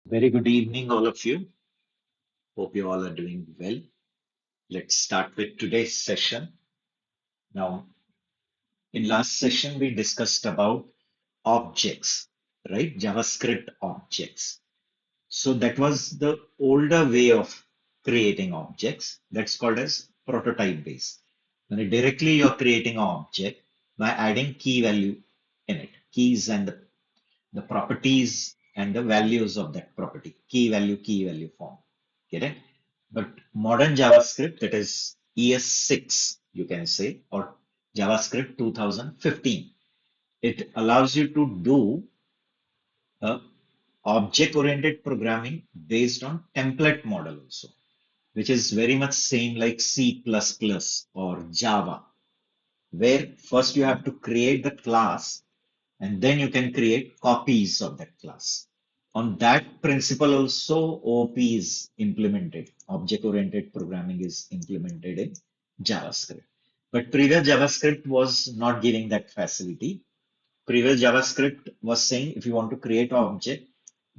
Very good evening, all of you. Hope you all are doing well. Let's start with today's session. Now, in last session, we discussed about objects, right? JavaScript objects. So that was the older way of creating objects. That's called as prototype based. When directly you're creating an object by adding key value in it, keys and the properties and the values of that property, key value form. Get it? But modern JavaScript, that is ES6, you can say, or JavaScript 2015, it allows you to do a object-oriented programming based on template model also, which is very much same like C++ or Java, where first you have to create the class and then you can create copies of that class. On that principle also, OOP is implemented. Object-oriented programming is implemented in JavaScript. But previous JavaScript was not giving that facility. Previous JavaScript was saying if you want to create an object,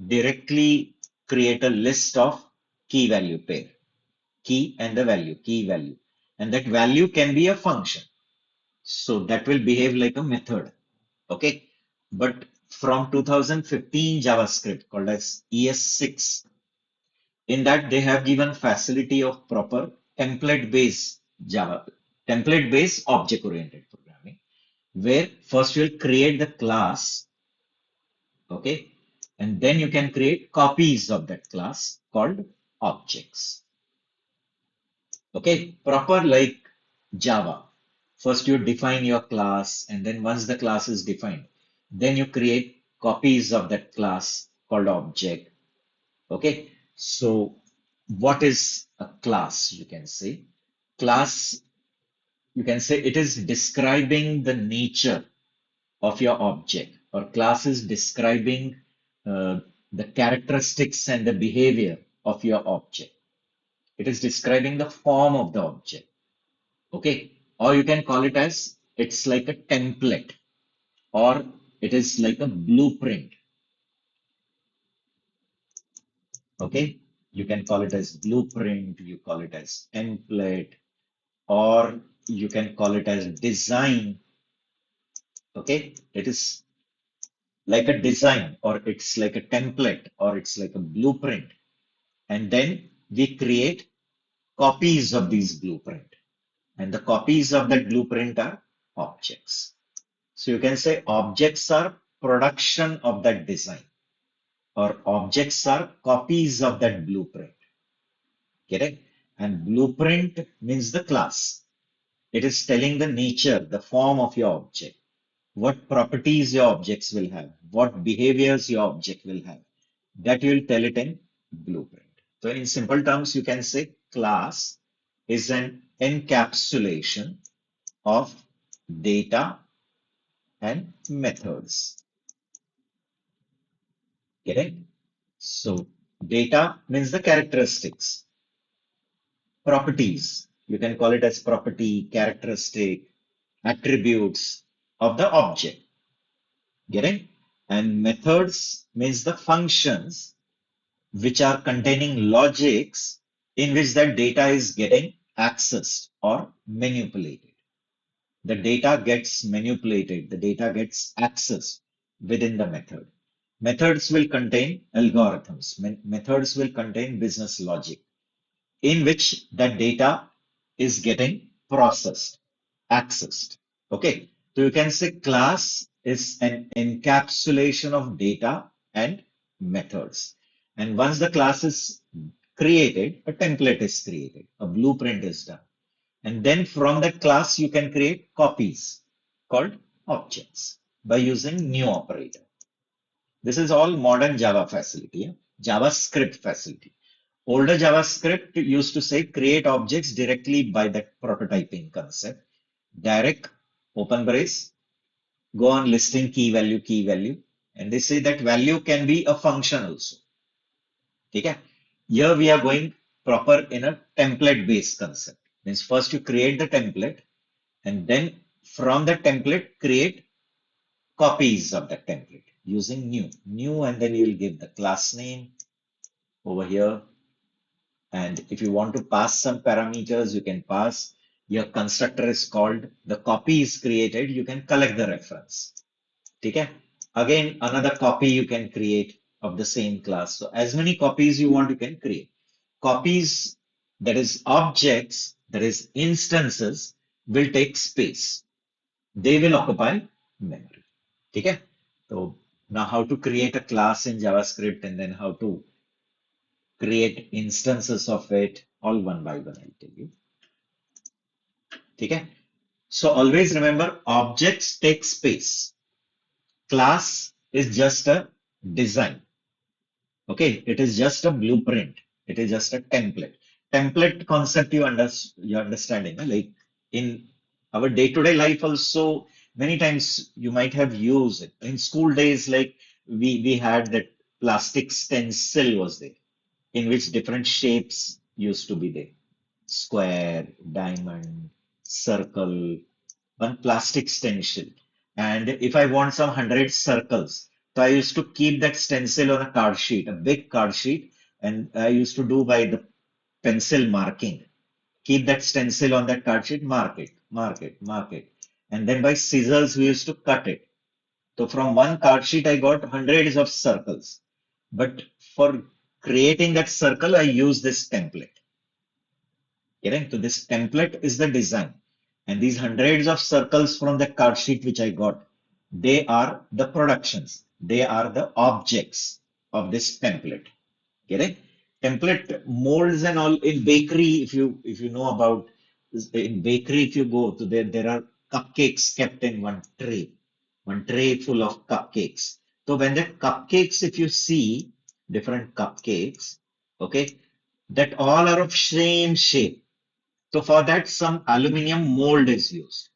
directly create a list of key value pair, key and the value, key value. And that value can be a function. So that will behave like a method. Okay. But from 2015 JavaScript called as ES6, in that they have given facility of proper template-based Java, template-based object-oriented programming, where first you'll create the class, okay, and then you can create copies of that class called objects. Okay, proper like Java. First you define your class, and then once the class is defined, then you create copies of that class called object. Okay, so what is a class? You can say class, you can say it is describing the nature of your object, or class is describing the characteristics and the behavior of your object. It is describing the form of the object. Okay, or you can call it as it's like a template, or it is like a blueprint. Okay, you can call it as blueprint, you call it as template, or you can call it as design. Okay, it is like a design, or it's like a template, or it's like a blueprint. And then we create copies of these blueprint. And the copies of that blueprint are objects. So you can say objects are production of that design, or objects are copies of that blueprint. Correct? And blueprint means the class. It is telling the nature, the form of your object, what properties your objects will have, what behaviors your object will have. That you will tell it in blueprint. So in simple terms, you can say class is an encapsulation of data and methods. Correct? So data means the characteristics, properties. You can call it as property, characteristic, attributes of the object. Getting? And methods means the functions which are containing logics in which that data is getting accessed or manipulated. The data gets manipulated, the data gets accessed within the method. Methods will contain algorithms, methods will contain business logic in which that data is getting processed, accessed. Okay, so you can say class is an encapsulation of data and methods. And once the class is created, a template is created, a blueprint is done. And then from that class, you can create copies called objects by using new operator. This is all modern Java facility, JavaScript facility. Older JavaScript used to say create objects directly by that prototyping concept. Direct, open brace, go on listing key value. And they say that value can be a function also. Okay? Here we are going proper in a template based concept. Means first you create the template and then from the template create copies of the template using new and then you will give the class name, over here. And if you want to pass some parameters, you can pass. Your constructor is called, the copy is created, you can collect the reference. Okay. Again, another copy you can create of the same class. So as many copies you want, you can create. Copies, that is objects, that is instances, will take space. They will occupy memory. Okay. So now how to create a class in JavaScript and then how to create instances of it, all one by one, I'll tell you. Okay. So always remember, objects take space. Class is just a design. Okay, it is just a blueprint. It is just a template. Template concept you're understanding. Like in our day-to-day life also, many times you might have used it. In school days, like we had that plastic stencil was there, in which different shapes used to be there. Square, diamond, circle, one plastic stencil. And if I want some 100 circles, so I used to keep that stencil on a card sheet, a big card sheet, and I used to do by the pencil marking. Keep that stencil on that card sheet, mark it, mark it, mark it. And then by scissors, we used to cut it. So from one card sheet, I got hundreds of circles. But for creating that circle, I use this template. Getting to this template is the design. And these hundreds of circles from the card sheet which I got, they are the productions. They are the objects of this template. Getting? Template molds and all in bakery, if you know about in bakery, if you go to there are cupcakes kept in one tray full of cupcakes. So when the cupcakes, if you see different cupcakes, okay, that all are of same shape. So for that, some aluminum mold is used.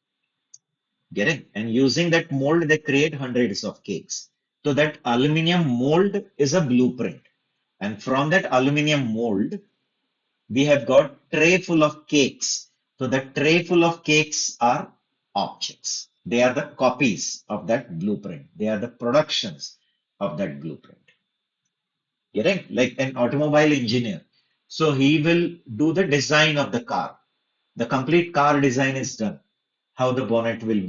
Get it? And using that mold, they create hundreds of cakes. So that aluminum mold is a blueprint. And from that aluminum mold, we have got tray full of cakes. So the tray full of cakes are objects. They are the copies of that blueprint. They are the productions of that blueprint. Get it? Like an automobile engineer. So he will do the design of the car. The complete car design is done. How the bonnet will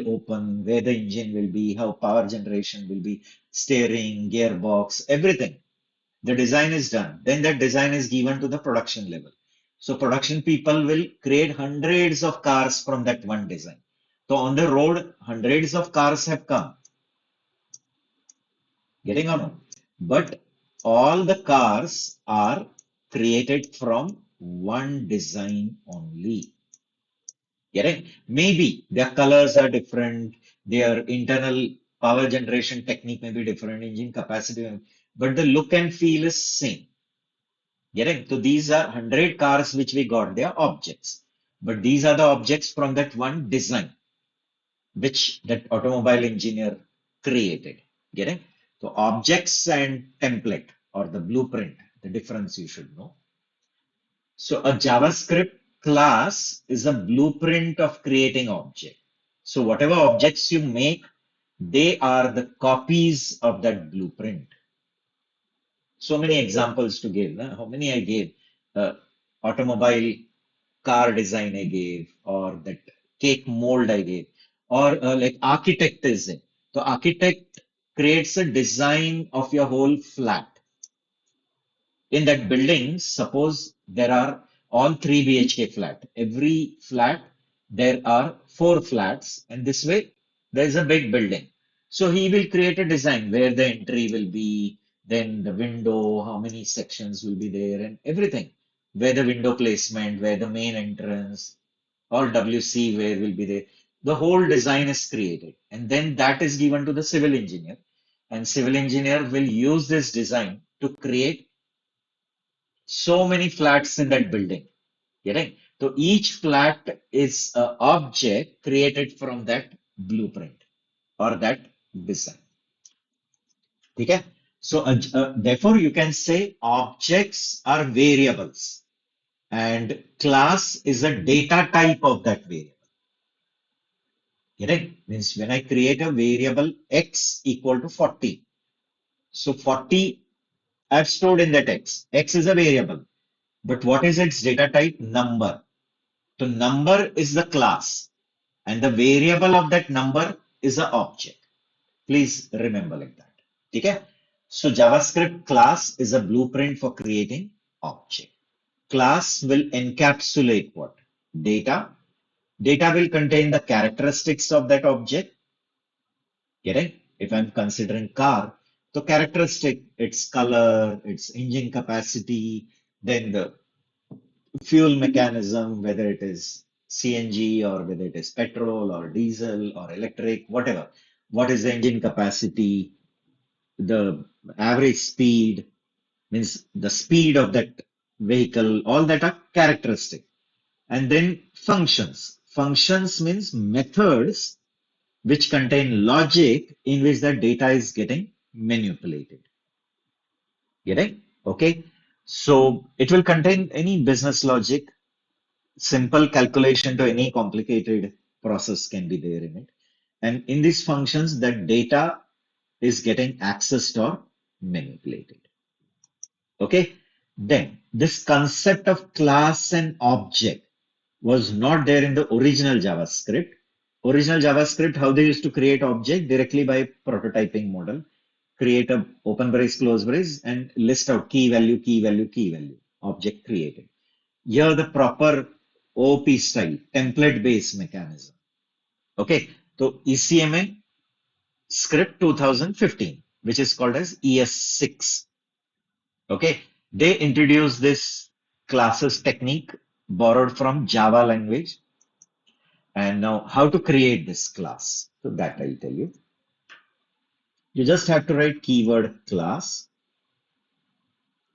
open, where the engine will be, how power generation will be, steering, gearbox, everything. The design is done. Then that design is given to the production level. So production people will create hundreds of cars from that one design. So on the road, hundreds of cars have come. Getting on? But all the cars are created from one design only. Getting? Maybe their colors are different, their internal power generation technique may be different, engine capacity, but the look and feel is same. Getting? So these are 100 cars which we got, they are objects. But these are the objects from that one design, which that automobile engineer created. Getting? So objects and template or the blueprint, the difference you should know. So a JavaScript class is a blueprint of creating object. So whatever objects you make, they are the copies of that blueprint. So many examples to give. How many I gave? Automobile car design I gave, or that cake mold I gave, or like architect is it. So architect creates a design of your whole flat. In that building, suppose there are all 3 BHK flat. Every flat, there are 4 flats, and this way there is a big building. So he will create a design where the entry will be, then the window, how many sections will be there, and everything. Where the window placement, where the main entrance, or WC where will be there. The whole design is created, and then that is given to the civil engineer, and civil engineer will use this design to create so many flats in that building. Getting? So each flat is an object created from that blueprint or that design. Okay? So therefore you can say objects are variables and class is a data type of that variable. Getting? Means when I create a variable x equal to 40. So 40 I've stored in that X. X is a variable. But what is its data type? Number. So number is the class and the variable of that number is an object. Please remember like that. Okay? So JavaScript class is a blueprint for creating object. Class will encapsulate what? Data. Data will contain the characteristics of that object. Getting? If I'm considering car, so characteristic, its color, its engine capacity, then the fuel mechanism, whether it is CNG or whether it is petrol or diesel or electric, whatever. What is the engine capacity? The average speed means the speed of that vehicle, all that are characteristic. And then functions. Functions means methods which contain logic in which the data is getting manipulated. Getting? Okay. So it will contain any business logic, simple calculation to any complicated process can be there in it. And in these functions, that data is getting accessed or manipulated. Okay. Then this concept of class and object was not there in the original JavaScript. Original JavaScript, how they used to create object directly by prototyping model, create a open brace, close brace, and list out key value, key value, key value, object created. Here the proper OOP style, template based mechanism. Okay, so ECMA script 2015, which is called as ES6. Okay, they introduced this classes technique borrowed from Java language. And now how to create this class. So that I'll tell you. You just have to write keyword class.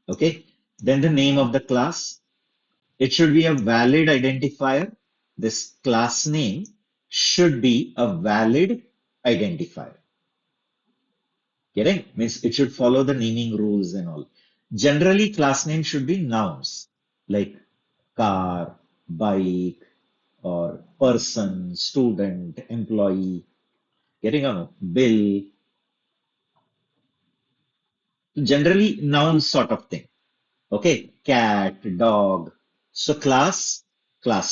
Okay, then the name of the class. It should be a valid identifier. This class name should be a valid identifier. Getting? Means it should follow the naming rules and all. Generally, class name should be nouns like car, bike, or person, student, employee. Getting on bill. Generally, noun sort of thing. Okay, cat, dog. So class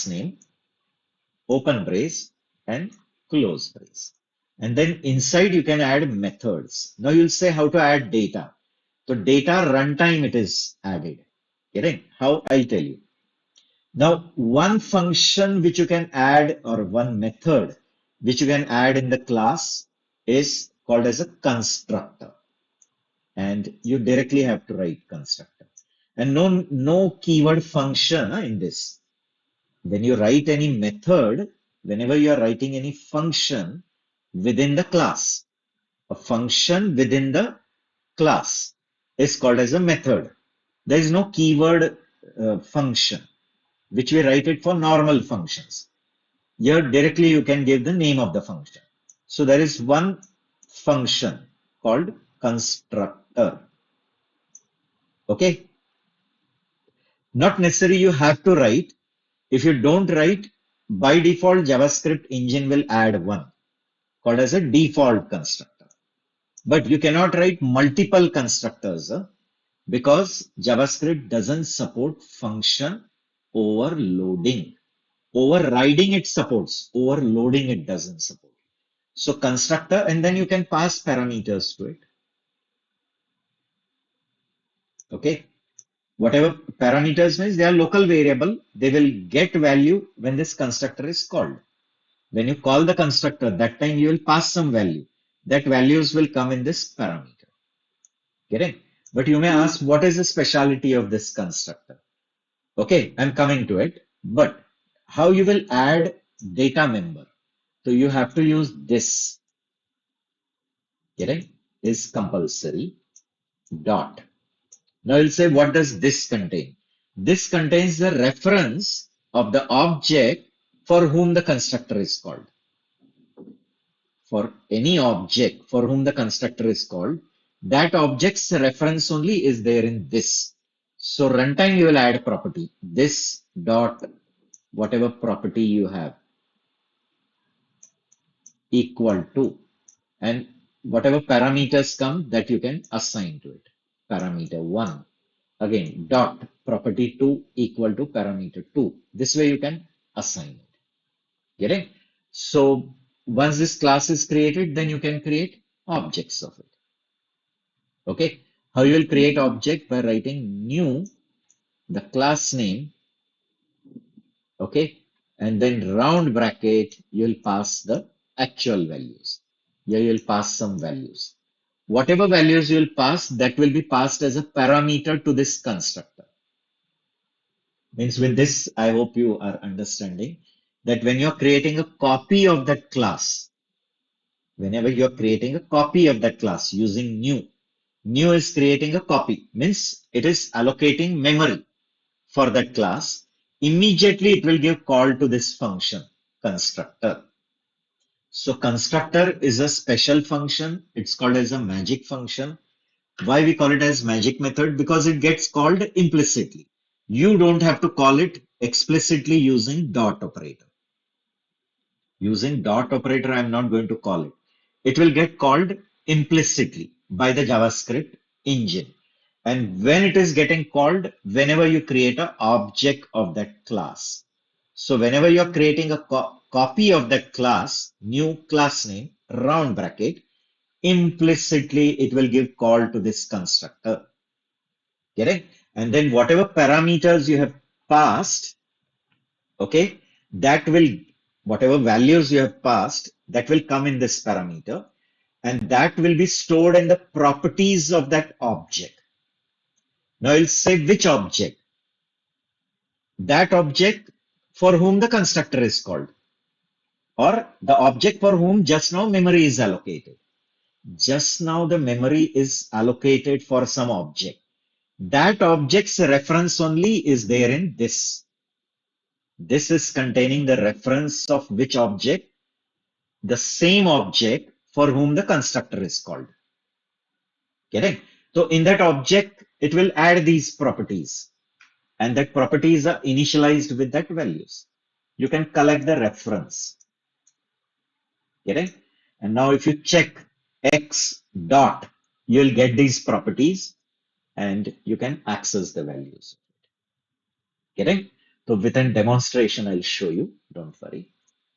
name, open brace, and close brace. And then inside you can add methods. Now you'll say how to add data. So data runtime it is added. Getting? How? I'll tell you. Now one function which you can add or one method which you can add in the class is called as a constructor. And you directly have to write constructor. And no keyword function in this. When you write any method, whenever you are writing any function within the class, a function within the class is called as a method. There is no keyword function, which we write it for normal functions. Here directly you can give the name of the function. So there is one function called constructor. Okay. Not necessarily you have to write. If you don't write, by default, JavaScript engine will add one called as a default constructor. But you cannot write multiple constructors because JavaScript doesn't support function overloading. Overriding it supports, overloading it doesn't support. So constructor, and then you can pass parameters to it. Okay. Whatever parameters means they are local variable, they will get value when this constructor is called. When you call the constructor, that time you will pass some value. That values will come in this parameter. Getting? But you may ask, what is the speciality of this constructor? Okay, I'm coming to it. But how you will add data member? So you have to use this. Getting? Is compulsory. Dot. Now you'll say, what does this contain? This contains the reference of the object for whom the constructor is called. For any object for whom the constructor is called, that object's reference only is there in this. So runtime you will add property, this dot whatever property you have equal to, and whatever parameters come that you can assign to it. parameter 1. Again, dot property 2 equal to parameter 2. This way you can assign it. Get it? So once this class is created, then you can create objects of it. Okay. How you will create object? By writing new, the class name, okay, and then round bracket, you'll pass the actual values. Here you'll pass some values. Whatever values you'll pass, that will be passed as a parameter to this constructor. Means with this, I hope you are understanding that when you're creating a copy of that class, whenever you're creating a copy of that class using new is creating a copy, means it is allocating memory for that class. Immediately it will give call to this function constructor. So constructor is a special function. It's called as a magic function. Why we call it as magic method? Because it gets called implicitly. You don't have to call it explicitly using dot operator. Using dot operator, I'm not going to call it. It will get called implicitly by the JavaScript engine. And when it is getting called, whenever you create an object of that class. So whenever you're creating a copy of that class, new class name, round bracket, implicitly it will give call to this constructor. Get it? And then whatever parameters you have passed, okay, that will, whatever values you have passed, that will come in this parameter, and that will be stored in the properties of that object. Now I'll say which object. That object for whom the constructor is called, or the object for whom just now memory is allocated. Just now the memory is allocated for some object. That object's reference only is there in this. This is containing the reference of which object? The same object for whom the constructor is called. Getting? So in that object, it will add these properties, and that properties are initialized with that values. You can collect the reference. Getting? And now if you check x dot, you'll get these properties and you can access the values. Getting? So within demonstration, I'll show you, don't worry.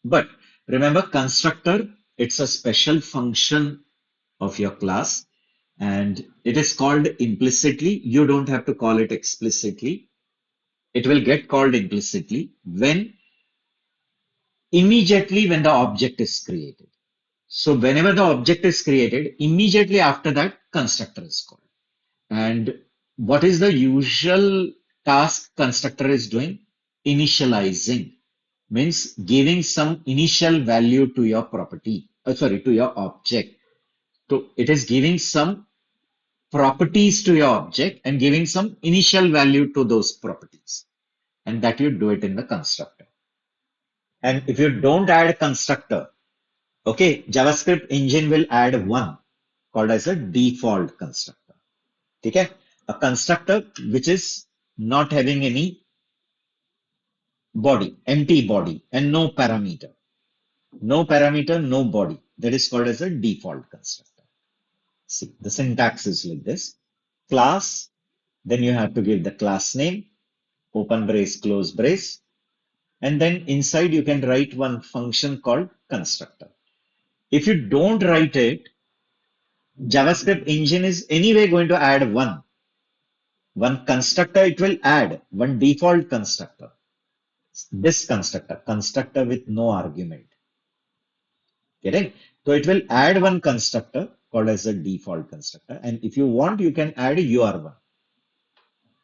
But remember, constructor, it's a special function of your class and it is called implicitly. You don't have to call it explicitly. It will get called implicitly when immediately when the object is created. So whenever the object is created, immediately after that constructor is called. And what is the usual task constructor is doing? Initializing means giving some initial value to your property, to your object. So it is giving some properties to your object and giving some initial value to those properties. And that you do it in the constructor. And if you don't add constructor, okay, JavaScript engine will add one called as a default constructor. Okay, a constructor which is not having any body, empty body, and no parameter. No parameter, no body. That is called as a default constructor. See, the syntax is like this. Class, then you have to give the class name, open brace, close brace, and then inside you can write one function called constructor. If you don't write it, JavaScript engine is anyway going to add one constructor. It will add one default constructor. This constructor with no argument. Getting? So it will add one constructor called as a default constructor. And if you want, you can add your one.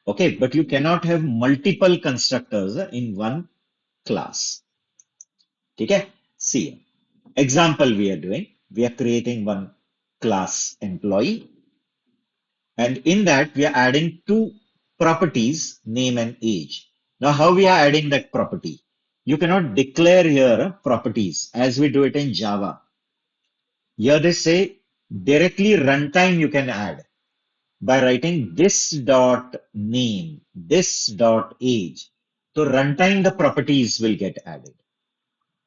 Okay, but you cannot have multiple constructors in one class. Okay, see, example we are doing. We are creating one class employee. And in that, we are adding two properties, name and age. Now, how we are adding that property? You cannot declare here properties as we do it in Java. Here they say directly runtime you can add by writing this dot name, this dot age. So runtime the properties will get added.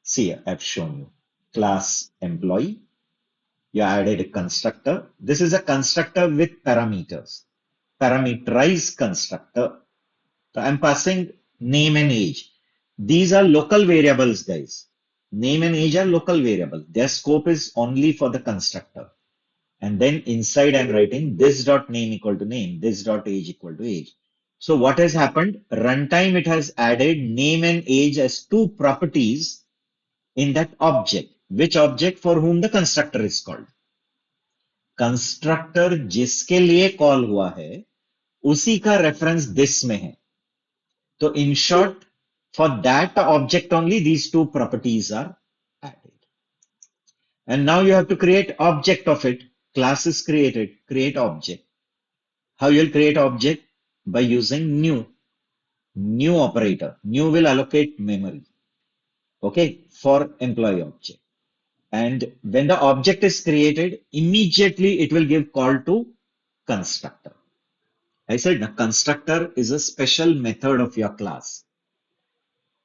See, I've shown you class employee. You added a constructor. This is a constructor with parameters. parameterized constructor. So I'm passing name and age. These are local variables, guys. Name and age are local variable. Their scope is only for the constructor. And then inside I'm writing this dot name equal to name, this dot age equal to age. So what has happened? Runtime, it has added name and age as two properties in that object. Which object? For whom the constructor is called. Constructor जिसके लिए call हुआ है उसी का reference this में है. So in short, for that object only these two properties are added. And now you have to create object of it. Class is created. Create object. How you'll create object? By using new. New operator. New will allocate memory. Okay, for employee object. And when the object is created, immediately it will give call to constructor. I said the constructor is a special method of your class.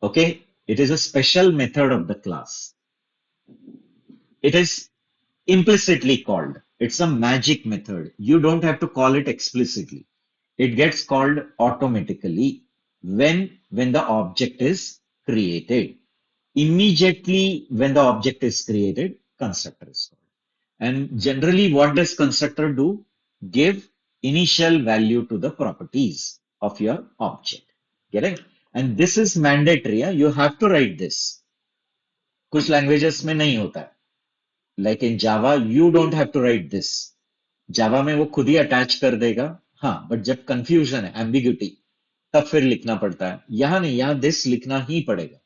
Okay, it is a special method of the class. It is implicitly called. It's a magic method. You don't have to call it explicitly. It gets called automatically when the object is created. Immediately when the object is created, constructor is called. And generally, what does constructor do? Give initial value to the properties of your object. Get it? And this is mandatory. You have to write this. कुछ languages में नहीं होता है. Like in Java, you don't have to write this. Java में वो खुद ही attach कर देगा. हाँ, but जब confusion है, ambiguity, तब फिर लिखना पड़ता है. यहाँ नहीं, यहाँ this लिखना ही पड़ेगा.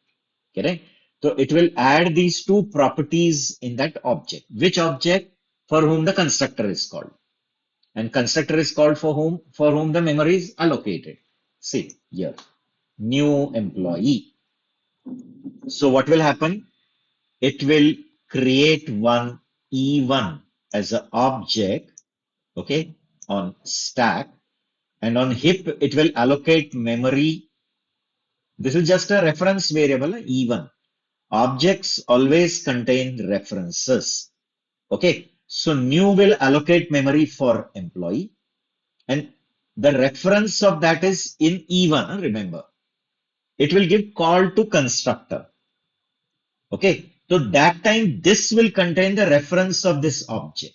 Correct? So it will add these two properties in that object. Which object? For whom the constructor is called. And constructor is called for whom? For whom the memory is allocated. See here, new employee. So what will happen? It will create one E1 as an object, okay, on stack, and on heap it will allocate memory. This is just a reference variable, E1. Objects always contain references. Okay, so new will allocate memory for employee, and the reference of that is in E1, remember. It will give call to constructor. Okay, so that time this will contain the reference of this object.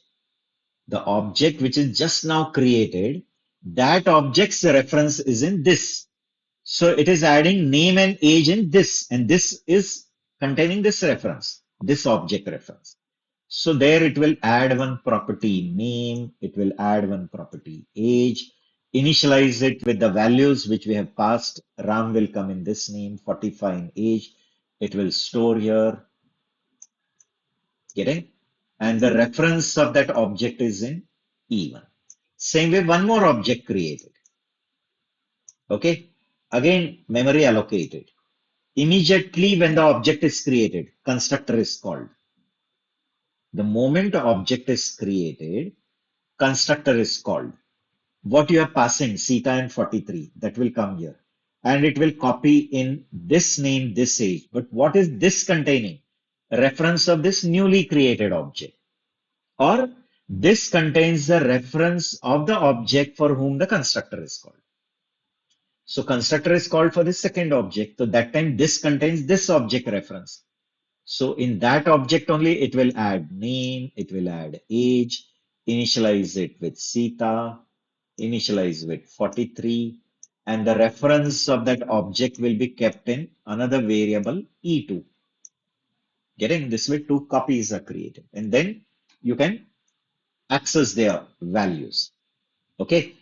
The object which is just now created, that object's reference is in this. So it is adding name and age in this, and this is containing this reference, this object reference. So there it will add one property name, it will add one property age, initialize it with the values which we have passed. Ram will come in this name, 45 in age. It will store here, getting? And the reference of that object is in E1. Same way, one more object created. Okay. Again, memory allocated. Immediately when the object is created, constructor is called. The moment the object is created, constructor is called. What you are passing, Sita and 43, that will come here. And it will copy in this name, this age. But what is this containing? A reference of this newly created object. Or this contains the reference of the object for whom the constructor is called. So constructor is called for the second object. So that time this contains this object reference. So in that object only it will add name, it will add age, initialize it with Sita, initialize with 43, and the reference of that object will be kept in another variable E2. Getting this way, two copies are created, and then you can access their values. Okay.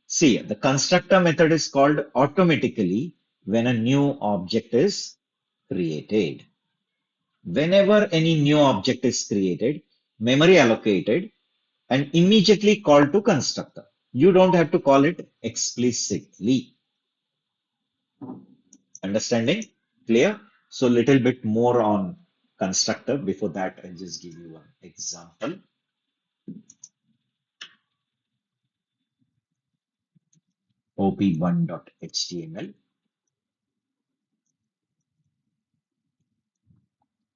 See, the constructor method is called automatically when a new object is created. Whenever any new object is created, memory allocated, and immediately called to constructor. You don't have to call it explicitly. Understanding? Clear? So little bit more on constructor. Before that, I'll just give you one example. op1.html.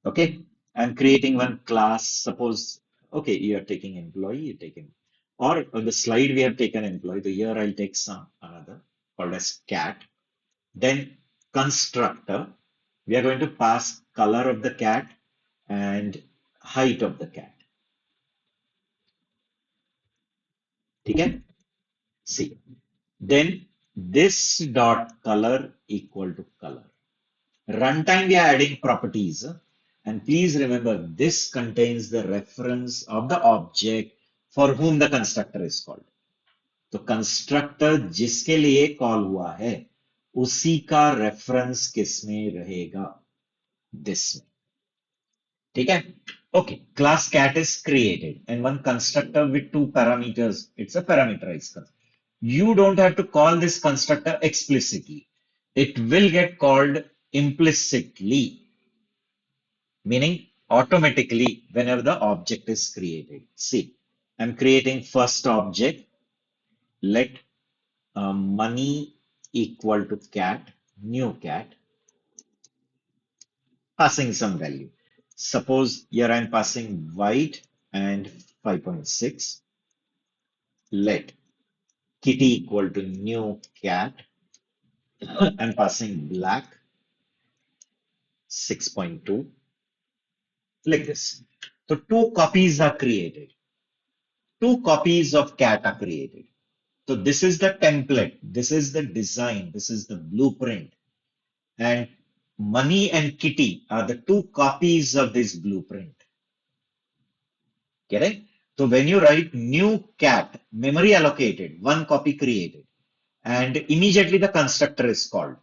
Okay. I'm creating one class. Suppose, okay, you're taking employee, you're taking. or on the slide we have taken employee. The here I'll take some another called as cat. Then constructor, we are going to pass color of the cat and height of the cat. Okay? See. Then this dot color equal to color. Runtime we are adding properties. And please remember this contains the reference of the object for whom the constructor is called. तो constructor जिसके लिए call हुआ है उसी का reference किसमें रहेगा this में ठीक है okay class cat is created and one constructor with two parameters it's a parameterized constructor you don't have to call this constructor explicitly it will get called implicitly meaning automatically whenever the object is created see I'm creating first object let money equal to cat, new cat, passing some value. Suppose here I'm passing white and 5.6. Let kitty equal to new cat. I'm passing black 6.2 like this. So two copies are created. Two copies of cat are created. So this is the template. This is the design. This is the blueprint. And money and kitty are the two copies of this blueprint. Correct? So when you write new cat, memory allocated, one copy created, and immediately the constructor is called,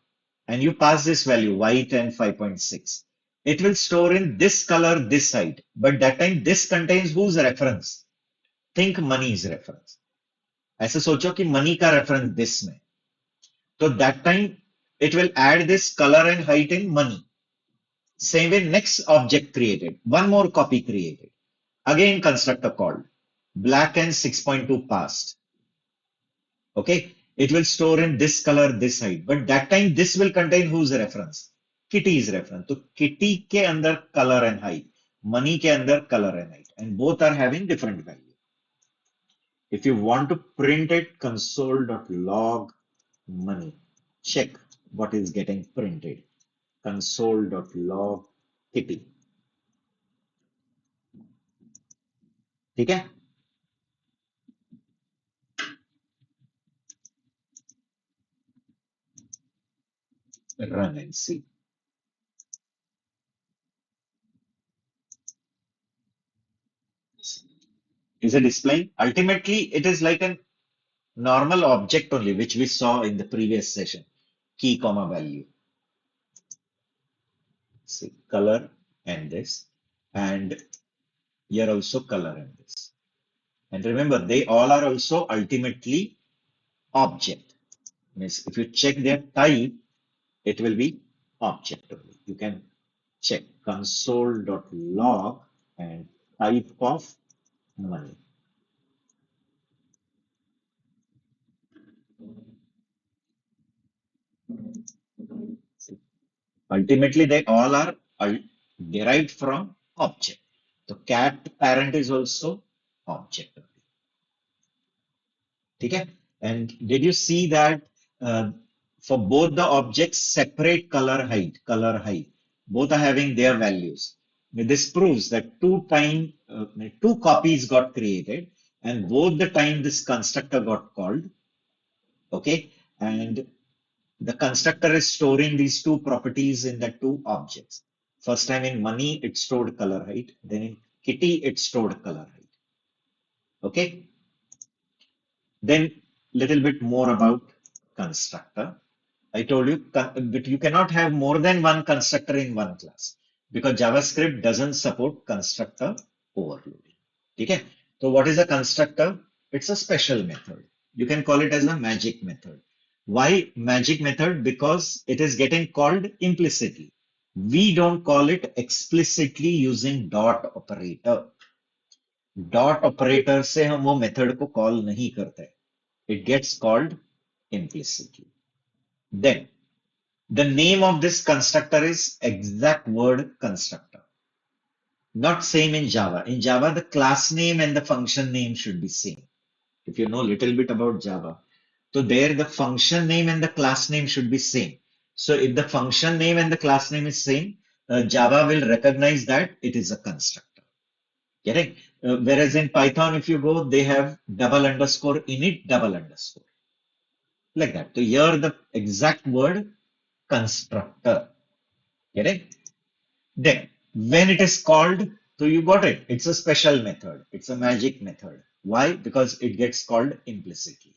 and you pass this value, white and 5.6, it will store in this color, this height, but that time this contains whose reference? Think money's reference. ऐसे सोचो कि money का reference this में. So that time it will add this color and height in money. Same way, next object created, one more copy created. Again, constructor called. Black and 6.2 passed. Okay, it will store in this color, this height, but that time this will contain whose reference? Kitty's reference. So kitty के अंदर color and height, money के अंदर color and height, and both are having different value. If you want to print it, console.log money. Check what is getting printed. Console.log kitty. ठीक है? Run and see. Is it displaying? Ultimately, it is like a normal object only, which we saw in the previous session. Key, comma, value. See, color and this. And here also color and this. And remember, they all are also ultimately object. Means if you check their type, it will be object only. You can check console.log and type of money. Ultimately, they all are derived from object. The cat parent is also object. Okay? And did you see that for both the objects, separate color height, both are having their values. This proves that two copies got created, and both the time this constructor got called. Okay, and the constructor is storing these two properties in the two objects. First time in money, it stored color height. Then in kitty, it stored color height. Okay. Then little bit more about constructor. I told you, but you cannot have more than one constructor in one class because JavaScript doesn't support constructor overloading. Okay. So what is a constructor? It's a special method. You can call it as a magic method. Why magic method? Because it is getting called implicitly. We don't call it explicitly using dot operator. Dot operator से हम वो method को call नहीं करते. It gets called implicitly. Then the name of this constructor is exact word constructor. Not same in Java. In Java, the class name and the function name should be same. if you know a little bit about Java, so there the function name and the class name should be same. So if the function name and the class name is same, Java will recognize that it is a constructor. Correct? Whereas in Python, if you go, they have double underscore init, double underscore. Like that. So here the exact word constructor. Correct? Then when it is called, so you got it. It's a special method. It's a magic method. Why? Because it gets called implicitly.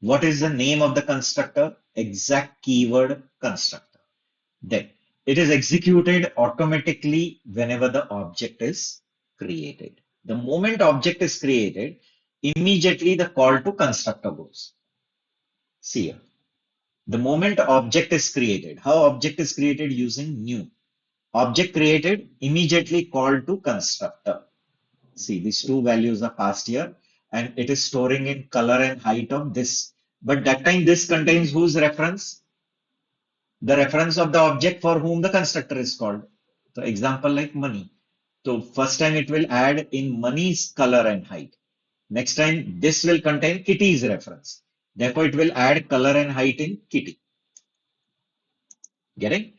What is the name of the constructor? Exact keyword constructor. Then it is executed automatically whenever the object is created. The moment object is created, immediately the call to constructor goes. See here. The moment object is created, how object is created using new. Object created, immediately called to constructor. See, these two values are passed here and it is storing in color and height of this. But that time this contains whose reference? The reference of the object for whom the constructor is called. So example like money. So first time it will add in money's color and height. Next time this will contain kitty's reference. Therefore it will add color and height in kitty. Getting?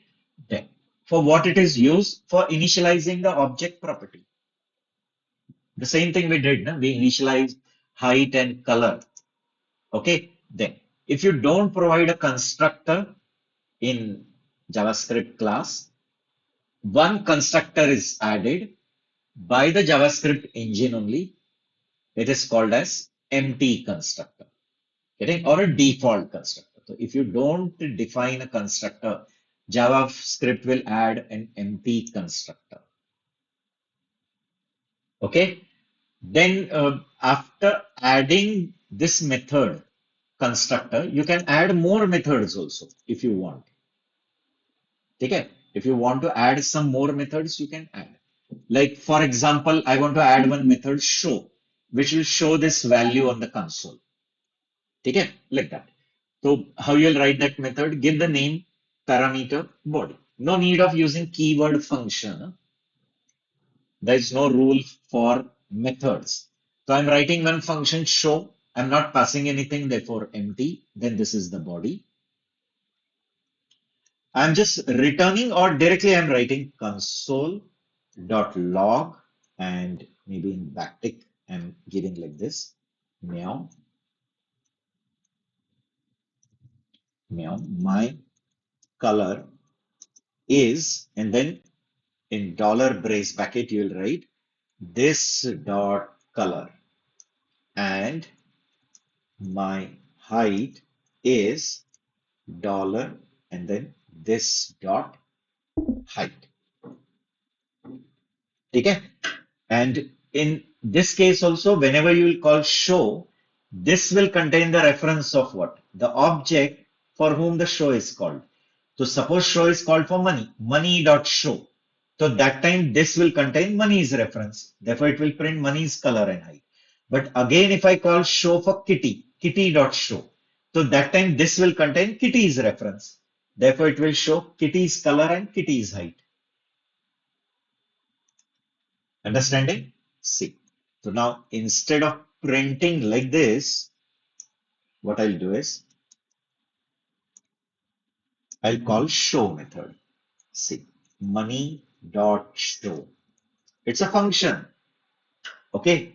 Then for what it is used? For initializing the object property. The same thing we did, no? We initialized height and color. Okay, then if you don't provide a constructor in JavaScript class, one constructor is added by the JavaScript engine only. It is called as empty constructor, getting or a default constructor. So if you don't define a constructor, JavaScript will add an empty constructor. Okay. Then after adding this method constructor, you can add more methods also if you want. Okay. If you want to add some more methods, you can add. Like for example, I want to add one method show, which will show this value on the console. Okay, like that. So how you'll write that method? Give the name parameter body. No need of using keyword function. There is no rule for methods. So I'm writing one function show. I'm not passing anything, therefore empty. Then this is the body. I'm just returning or directly I'm writing console.log and maybe in backtick I'm giving like this meow meow my color is, and then in dollar brace bracket you'll write this dot color, and my height is dollar and then this dot height. Okay. And in this case also, whenever you will call show, this will contain the reference of what? The object for whom the show is called. So suppose show is called for money, money.show. So that time this will contain money's reference. Therefore it will print money's color and height. But again, if I call show for kitty, kitty.show. So that time this will contain kitty's reference. Therefore it will show kitty's color and kitty's height. Understanding? See. So now instead of printing like this, what I'll do is I'll call show method. See, money dot show. It's a function. Okay.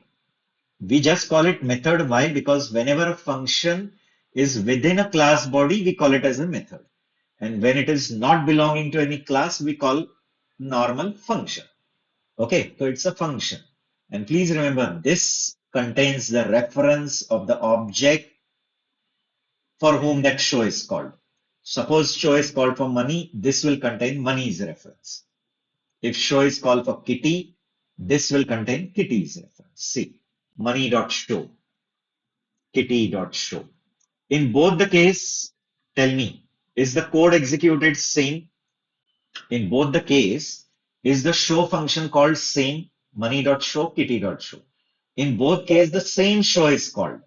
We just call it method. Why? Because whenever a function is within a class body, we call it as a method. And when it is not belonging to any class, we call normal function. Okay. So it's a function. And please remember, this contains the reference of the object for whom that show is called. Suppose show is called for money, this will contain money's reference. If show is called for kitty, this will contain kitty's reference. See, money.show, kitty.show. In both the case, tell me, is the code executed same? In both the case, is the show function called same? Money.show, kitty.show. In both case, the same show is called.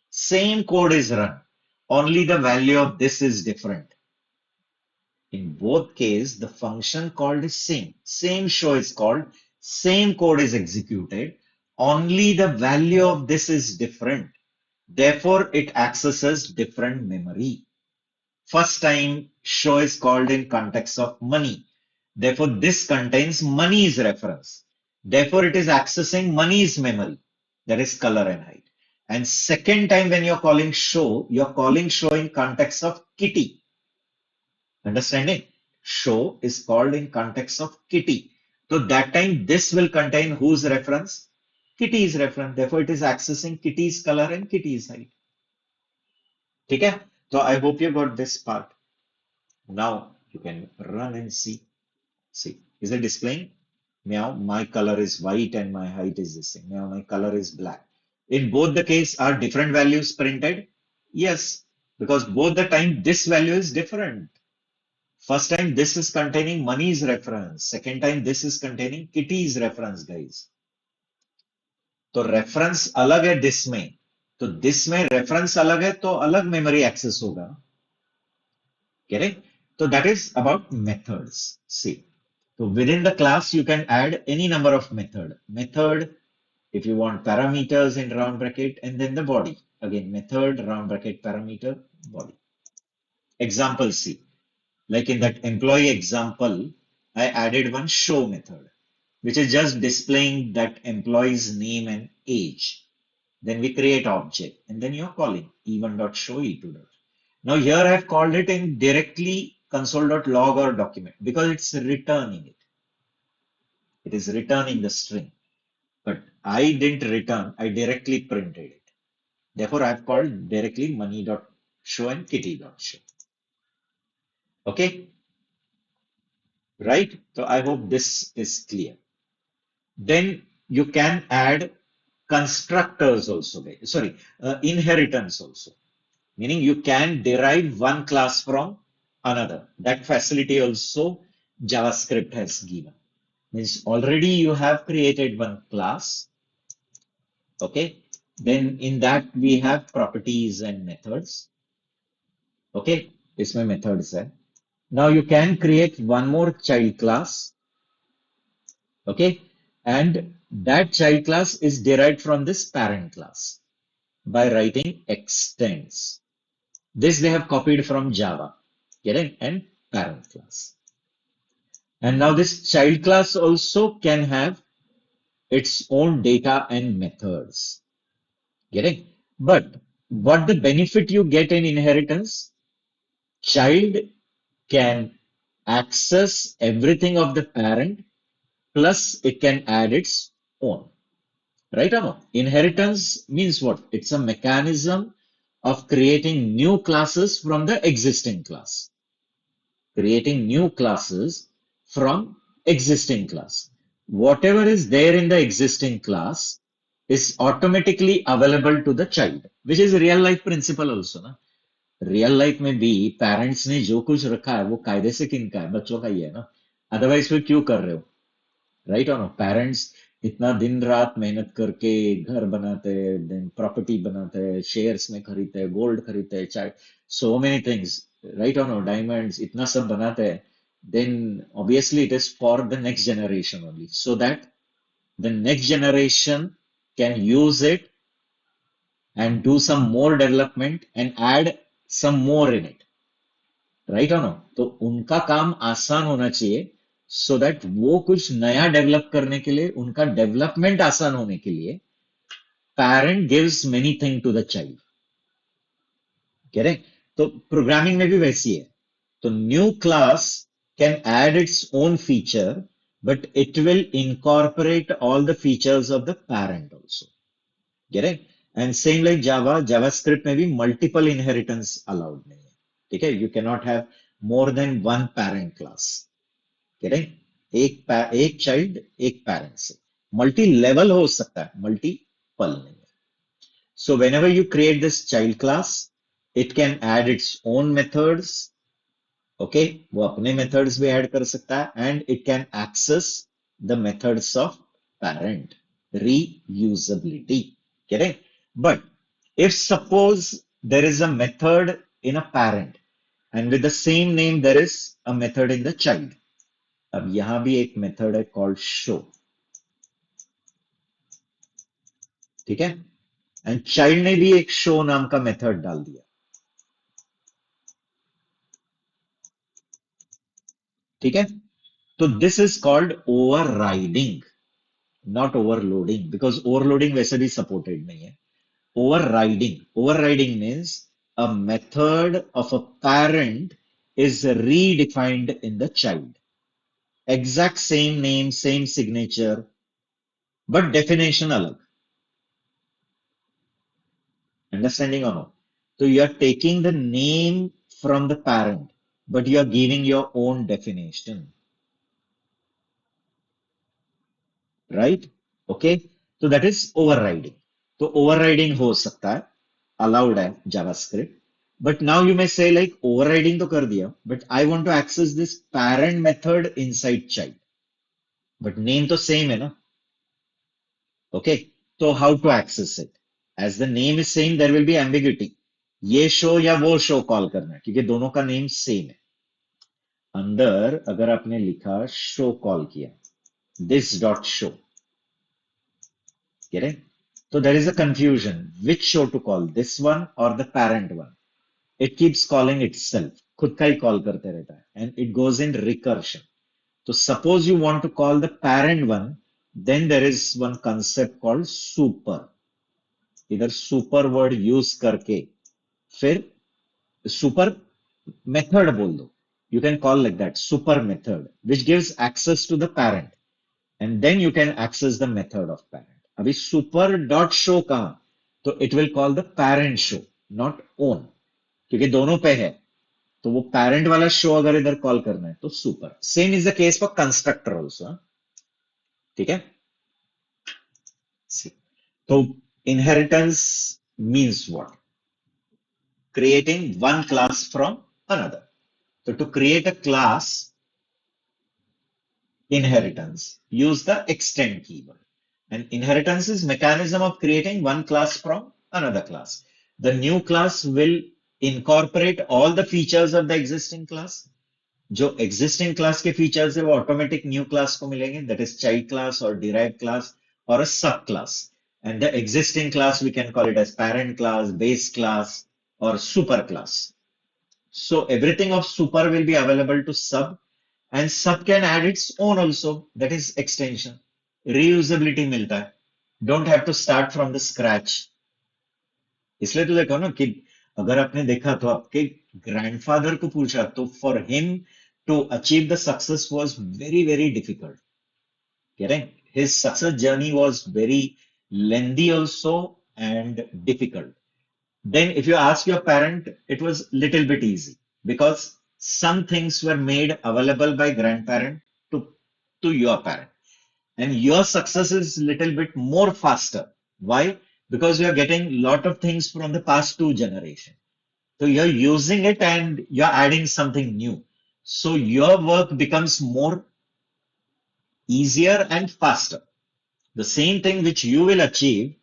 Same code is run. Only the value of this is different. In both cases, the function called is same. Same show is called, same code is executed. Only the value of this is different. Therefore, it accesses different memory. First time show is called in context of money. Therefore, this contains money's reference. Therefore, it is accessing money's memory. That is color and height. And second time when you're calling show in context of kitty. Understanding? Show is called in context of kitty. So that time this will contain whose reference? Kitty's reference. Therefore, it is accessing kitty's color and kitty's height. Okay? So I hope you got this part. Now you can run and see. See, is it displaying? Meow, my color is white and my height is this thing. Meow, my color is black. In both the case, are different values printed? Yes, because both the time this value is different. First time this is containing money's reference. Second time this is containing kitty's reference, guys. तो reference अलग है this में. तो this में reference अलग है तो अलग memory access होगा. Correct? So that is about methods. See. So within the class, you can add any number of method. Method, if you want parameters in round bracket, and then the body. Again, method, round bracket, parameter, body. Example C. Like in that employee example, I added one show method, which is just displaying that employee's name and age. Then we create object, and then you're calling e1.show e2. Now here I've called it in directly console.log or document because it's returning it. It is returning the string, but I didn't return, I directly printed it. Therefore, I've called directly money.show and kitty.show. Okay, right? So I hope this is clear. Then you can add constructors also, sorry, inheritance also, meaning you can derive one class from another. That facility also JavaScript has given. Means already you have created one class. Okay, then in that we have properties and methods. Okay, इसमें methods है. Now you can create one more child class. Okay, and that child class is derived from this parent class by writing extends. This they have copied from Java. Get it? And parent class. And now this child class also can have its own data and methods. Getting? But what the benefit you get in inheritance? Child can access everything of the parent, plus it can add its own. Right or no? Inheritance means what? It's a mechanism of creating new classes from the existing class. Creating new classes from existing class. Whatever is there in the existing class is automatically available to the child, which is a real life principle also. Na? Real life में भी parents ने जो कुछ रखा है वो कायदे से किनका है, बच्चों का ही है ना. अदरवाइज फिर क्यों कर रहे हो? राइट और नो? पेरेंट्स इतना दिन रात मेहनत करके घर बनाते हैं, देन प्रॉपर्टी बनाते हैं, शेयर्स में खरीदते हैं, गोल्ड खरीदते हैं, चाहे सो मेनी थिंग्स, राइट और नो, डायमंड्स, इतना सब बनाते हैं. Then obviously it is for the next generation only, so that the next generation can use it and do some more development and add some more in it. Right और no? तो उनका काम आसान होना चाहिए, सो दैट वो कुछ नया डेवलप करने के लिए, उनका डेवलपमेंट आसान होने के लिए parent gives many thing to the child. Correct? तो प्रोग्रामिंग में भी वैसी है. तो new class can add its own feature, but it will incorporate all the features of the parent also. Correct? And same like JavaScript में भी multiple inheritance allowed नहीं है. ठीक है? You can not have more than one parent class. Correct? एक child एक parent से. Multi level हो सकता है, मल्टीपल नहीं है. So whenever you create this child class, it can add its own methods. Okay, वो अपने मेथड्स भी ऐड कर सकता है, and it can access the methods of parent. Reusability. Correct? But if suppose there is a method in a parent and with the same name there is a method in the child. अब यहां भी एक method है called show. ठीक है? And child ने भी एक शो नाम का मेथड डाल दिया. ठीक है. तो this is called overriding, not overloading, because overloading वैसे भी सपोर्टेड नहीं है. Overriding. Overriding means a method of a parent is redefined in the child. Exact same name, same signature, but definition अलग. Understanding or no? So you are taking the name from the parent, but you are giving your own definition, right? Okay. So that is overriding. तो overriding हो सकता है, allowed है JavaScript. But now you may say like overriding तो कर दिया, but I want to access this parent method inside child. But name तो same है ना? Okay. So how to access it? As the name is same, there will be ambiguity. ये show या वो show call करना है क्योंकि दोनों का नेम सेम है. अंदर अगर आपने लिखा शो कॉल किया, this dot show, get it? So there is a confusion. Which show to call? This one or the parent one? It keeps calling itself. खुद का ही कॉल करते रहता है. And it goes in recursion. So suppose you want to call the parent one, then there is one concept called super. इधर super word use करके फिर super method बोल दो. You can call like that, super method, which gives access to the parent. And then you can access the method of parent. अभी super dot show कहाँ? तो it will call the parent show, not own. क्योंकि दोनों पे है. तो वो parent वाला show अगर इधर कॉल करना है तो super. Same is the case for constructor also. ठीक है. See. So inheritance means what? Creating one class from another. So to create a class, inheritance, use the extend keyword. And inheritance is mechanism of creating one class from another class. The new class will incorporate all the features of the existing class. जो existing class के features है वो automatic new class को मिलेंगे, that is child class or derived class or a subclass. And the existing class we can call it as parent class, base class or super class. So everything of super will be available to sub, and sub can add its own also, that is extension. Reusability मिलता है. Don't have to start from the scratch. इसलिए तो देखो ना कि अगर आपने देखा तो आपके ग्रैंडफादर को पूछा तो for him to achieve the success was very very difficult. Correct? His success journey was very lengthy also and difficult. Then if you ask your parent, it was little bit easy because some things were made available by grandparent to your parent. And your success is little bit more faster. Why? Because you are getting lot of things from the past two generation. So you're using it and you're adding something new. So your work becomes more easier and faster. The same thing which you will achieve,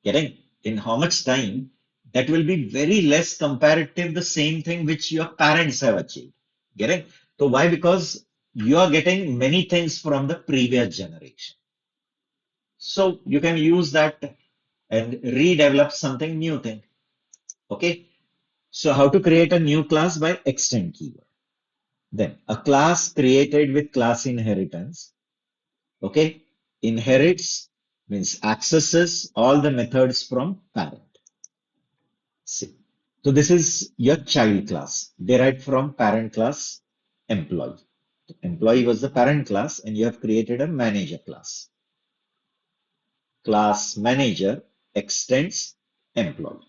getting in how much time, that will be very less comparative the same thing which your parents have achieved. Getting? So why? Because you are getting many things from the previous generation. So you can use that and redevelop something new thing. Okay. So how to create a new class by extend keyword. Then a class created with class inheritance. Okay. Inherits means accesses all the methods from parent. See. So this is your child class derived from parent class employee. Employee was the parent class and you have created a manager class. Class manager extends employee.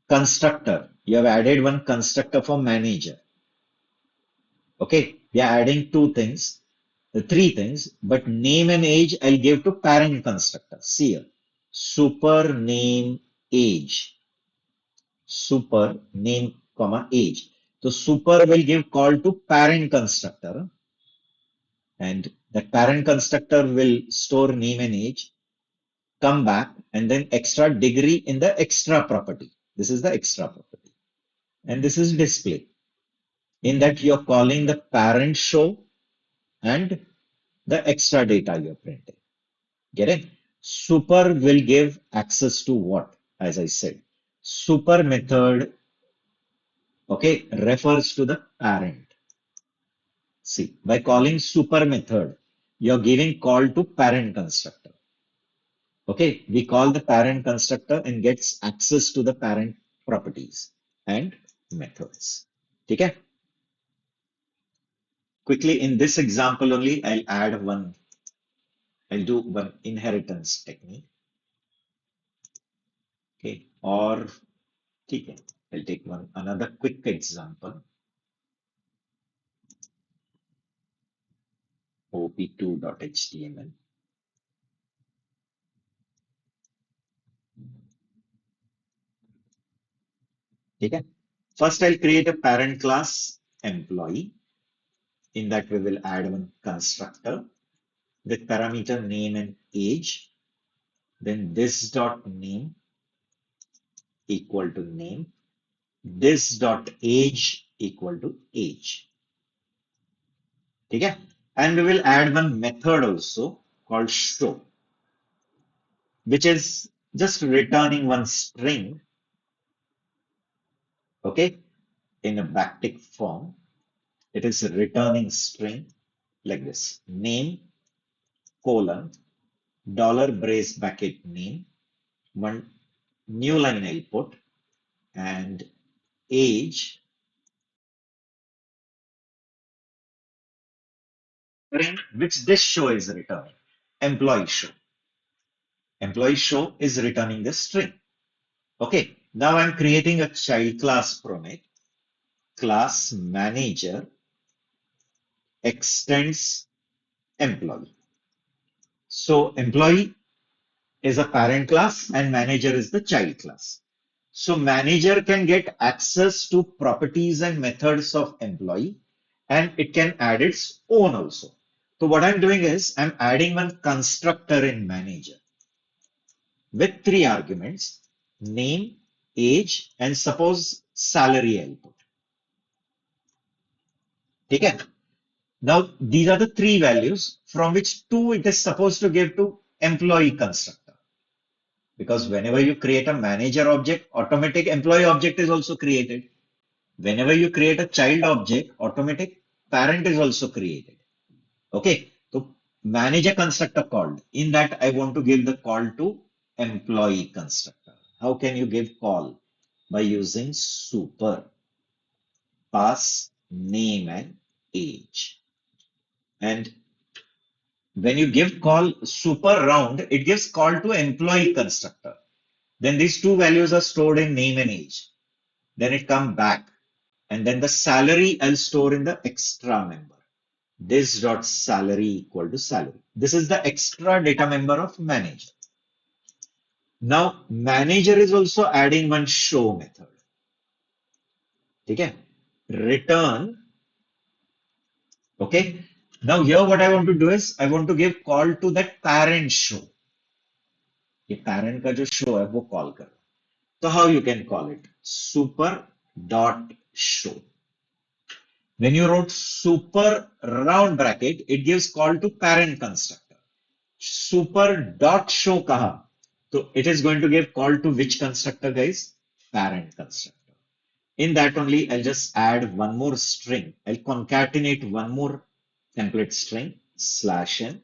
Constructor, you have added one constructor for manager. Okay, we are adding two things, three things, but name and age I'll give to parent constructor. See here, super name age, super name comma age. So super will give call to parent constructor and that parent constructor will store name and age, come back and then extra degree in the extra property. This is the extra property and this is display. In that you're calling the parent show and the extra data you're printing. Get it? Super will give access to what? As I said, super method, okay, refers to the parent. See, by calling super method, you're giving call to parent constructor. Okay, we call the parent constructor and gets access to the parent properties and methods. Okay, quickly in this example only, I'll do one inheritance technique. Okay, or okay, I'll take another quick example. op2.html. Okay. First, I'll create a parent class employee. In that, we will add one constructor with parameter name and age. Then this dot name equal to name. This dot age equal to age. Okay. And we will add one method also called show, which is just returning one string, okay, in a backtick form. It is a returning string like this: name colon dollar brace bracket name, one new line I'll put, and age, which this show is returning. Employee show. Employee show is returning the string. Okay, now I'm creating a child class from it. Class manager extends employee. So employee is a parent class and manager is the child class. So manager can get access to properties and methods of employee, and it can add its own also. So what I'm doing is I'm adding one constructor in manager with three arguments: name, age, and suppose salary I'll put. Okay. Now these are the three values from which two it is supposed to give to employee constructor. Because whenever you create a manager object, automatic employee object is also created. Whenever you create a child object, automatic parent is also created. Okay, so manager constructor called. In that, I want to give the call to employee constructor. How can you give call? By using super, pass name and age. And when you give call super round, it gives call to employee constructor. Then these two values are stored in name and age. Then it come back. And then the salary I'll store in the extra member. This dot salary equal to salary. This is the extra data member of manager. Now manager is also adding one show method. Okay. Return. Okay. Now here what I want to do is I want to give call to that parent show. ये parent का जो show है वो call करो. So how you can call it? Super dot show. When you wrote super round bracket, it gives call to parent constructor. Super dot show kaha. So it is going to give call to which constructor, guys? Parent constructor. In that only, I'll just add one more string. I'll concatenate one more template string slash n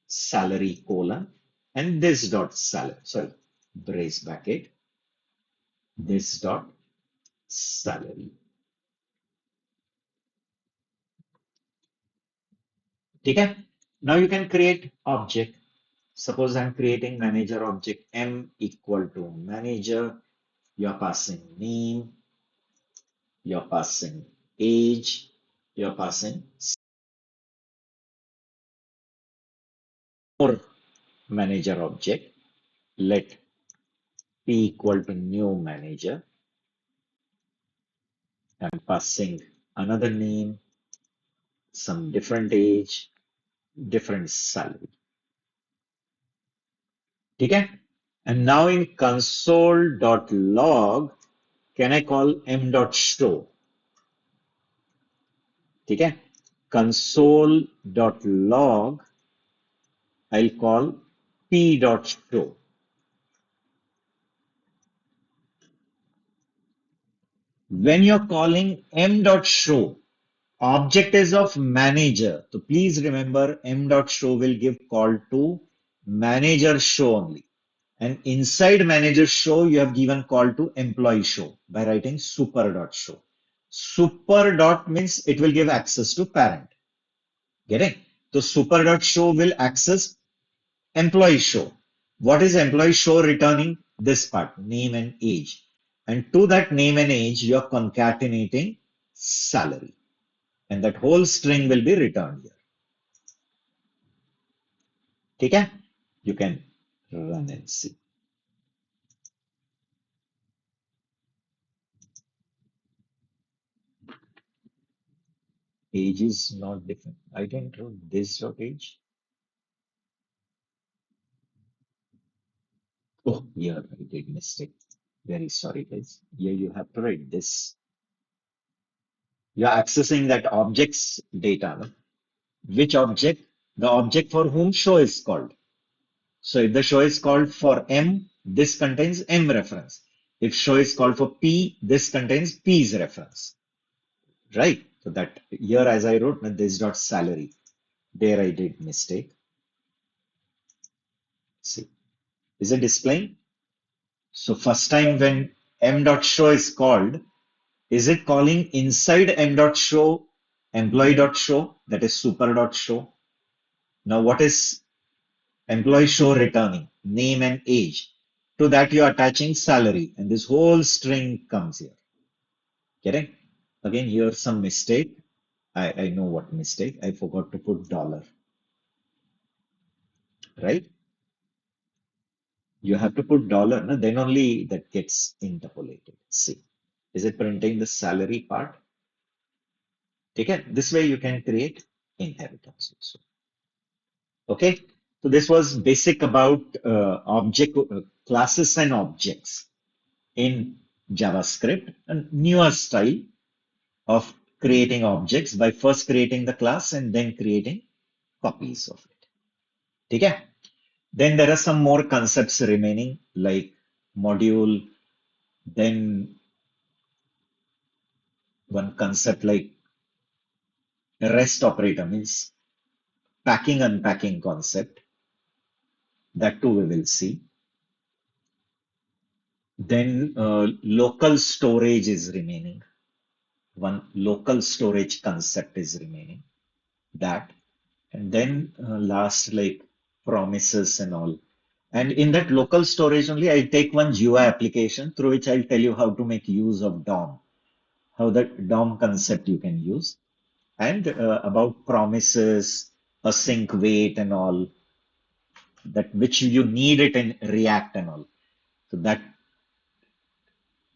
salary colon and this dot salary. Sorry, brace bracket. This dot salary. Okay. Now you can create object. Suppose I'm creating manager object m equal to manager. You're passing name, you're passing age, you're passing more manager object. Let p equal to new manager. I'm passing another name, some different age, different salary. Okay? And now in console.log, can I call m.show? Okay? Console.log, I'll call p dot show. When you're calling m dot show, object is of manager. So please remember m dot show will give call to manager show only. And inside manager show, you have given call to employee show by writing super dot show. Super dot means it will give access to parent. Getting? So super dot show will access employee show. What is employee show returning? This part, name and age. And to that name and age, you are concatenating salary. And that whole string will be returned here. Okay? You can run and see. Age is not different. I didn't wrote this dot age. Oh, here I did mistake. Very sorry, guys. Here you have to write this. You are accessing that object's data. No? Which object? The object for whom show is called. So if the show is called for M, this contains M reference. If show is called for P, this contains P's reference. Right? So that here as I wrote, this dot salary. There I did mistake. See, is it displaying? So first time when M dot show is called, is it calling inside m dot show employee dot show? That is super dot show. Now what is employee show returning? Name and age. To that you are attaching salary and this whole string comes here. Getting? Again, here some mistake. I know what mistake. I forgot to put dollar. Right? You have to put dollar, no? Then only that gets interpolated. See. Is it printing the salary part? Okay, this way you can create inheritance also. Okay, so this was basic about object classes and objects in JavaScript, a newer style of creating objects by first creating the class and then creating copies of it. Okay, then there are some more concepts remaining like module, then one concept like rest operator means packing unpacking concept. That too we will see. Then local storage is remaining. One local storage concept is remaining. That. And then last like promises and all. And in that local storage only, I'll take one GUI application through which I'll tell you how to make use of DOM, how that DOM concept you can use. And about promises, async wait and all, that which you need it in React and all. So that